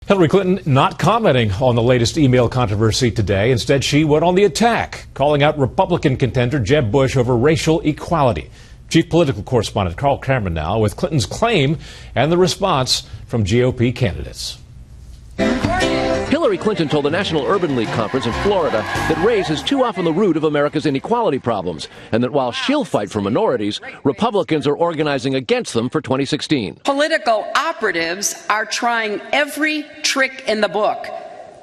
Hillary Clinton not commenting on the latest email controversy today. Instead, she went on the attack, calling out Republican contender Jeb Bush over racial equality. Chief political correspondent Carl Cameron now with Clinton's claim and the response from GOP candidates. Hillary Clinton told the National Urban League Conference in Florida that race is too often the root of America's inequality problems, and that while she'll fight for minorities, Republicans are organizing against them for 2016. Political operatives are trying every trick in the book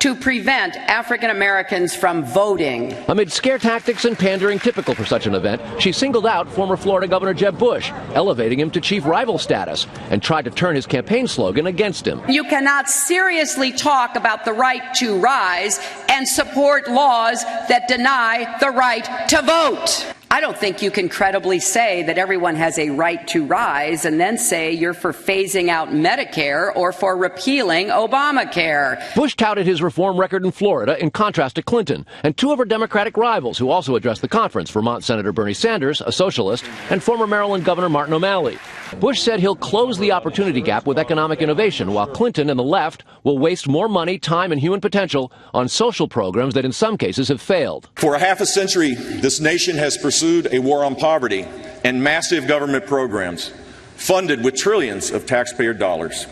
to prevent African Americans from voting. Amid scare tactics and pandering typical for such an event, she singled out former Florida Governor Jeb Bush, elevating him to chief rival status, and tried to turn his campaign slogan against him. You cannot seriously talk about the right to rise and support laws that deny the right to vote. I don't think you can credibly say that everyone has a right to rise and then say you're for phasing out Medicare or for repealing Obamacare. Bush touted his reform record in Florida in contrast to Clinton and two of her Democratic rivals who also addressed the conference, Vermont Senator Bernie Sanders, a socialist, and former Maryland Governor Martin O'Malley. Bush said he'll close the opportunity gap with economic innovation, while Clinton and the left will waste more money, time, and human potential on social programs that in some cases have failed. For a half a century, this nation has pursued a war on poverty and massive government programs funded with trillions of taxpayer dollars.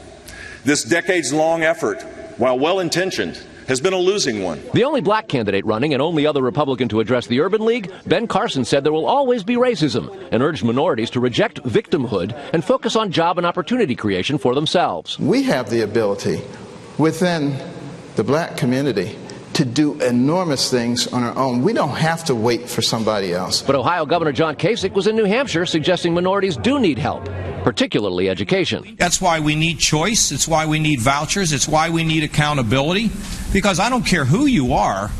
This decades-long effort, while well-intentioned, has been a losing one. The only black candidate running and only other Republican to address the Urban League, Ben Carson, said there will always be racism and urged minorities to reject victimhood and focus on job and opportunity creation for themselves. We have the ability within the black community to do enormous things on our own. We don't have to wait for somebody else. But Ohio Governor John Kasich was in New Hampshire suggesting minorities do need help, particularly education. That's why we need choice. It's why we need vouchers. It's why we need accountability. Because I don't care who you are,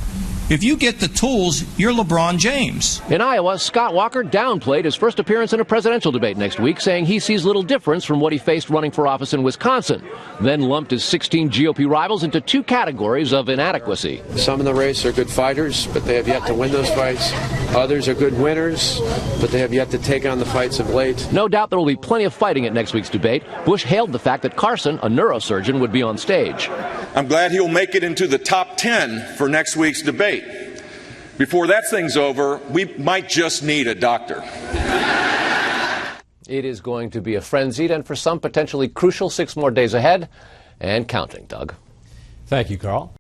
if you get the tools, you're LeBron James. In Iowa, Scott Walker downplayed his first appearance in a presidential debate next week, saying he sees little difference from what he faced running for office in Wisconsin, then lumped his 16 GOP rivals into two categories of inadequacy. Some in the race are good fighters, but they have yet to win those fights. Others are good winners, but they have yet to take on the fights of late. No doubt there will be plenty of fighting at next week's debate. Bush hailed the fact that Carson, a neurosurgeon, would be on stage. I'm glad he'll make it into the top 10 for next week's debate. Before that thing's over, we might just need a doctor. It is going to be a frenzied and for some potentially crucial 6 more days ahead and counting, Doug. Thank you, Carl.